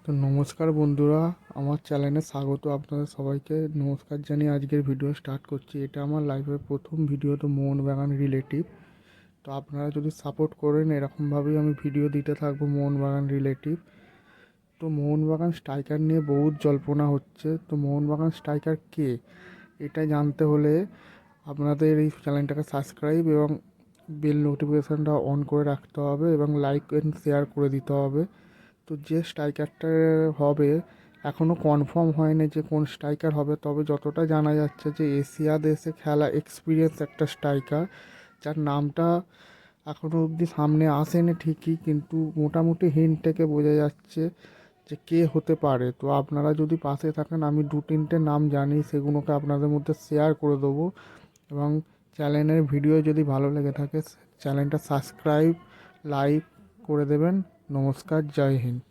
তো নমস্কার বন্ধুরা, আমার চ্যানেলে স্বাগত। আপনাদের সবাইকে নমস্কার জানিয়ে আজকের ভিডিও স্টার্ট করছি। এটা আমার লাইফের প্রথম ভিডিও, তো মোহনবাগান রিলেটিভ। তো আপনারা যদি সাপোর্ট করেন, এরকমভাবেই আমি ভিডিও দিতে থাকবো মোহনবাগান রিলেটিভ। তো মোহনবাগান স্ট্রাইকার নিয়ে বহুত জল্পনা হচ্ছে। তো মোহনবাগান স্ট্রাইকার কে, এটা জানতে হলে আপনাদের এই চ্যানেলটাকে সাবস্ক্রাইব এবং বেল নোটিফিকেশানটা অন করে রাখতে হবে এবং লাইক অ্যান্ড শেয়ার করে দিতে হবে। তো যে স্ট্রাইকারটা হবে, এখনও কনফার্ম হয়নি যে কোন স্ট্রাইকার হবে, তবে যতটা জানা যাচ্ছে যে এশিয়া দেশে খেলা এক্সপিরিয়েন্স একটা স্ট্রাইকার, যার নামটা এখনও অবধি সামনে আসেনি ঠিকই, কিন্তু মোটামুটি হিন্ট থেকে বোঝা যাচ্ছে যে কে হতে পারে। তো আপনারা যদি পাশে থাকেন, আমি দু তিনটে নাম জানি, সেগুলোকে আপনাদের মধ্যে শেয়ার করে দেবো। এবং চ্যানেলের ভিডিও যদি ভালো লেগে থাকে, চ্যানেলটা সাবস্ক্রাইব লাইক করে দেবেন। নমস্কার, জয় হিন্দ।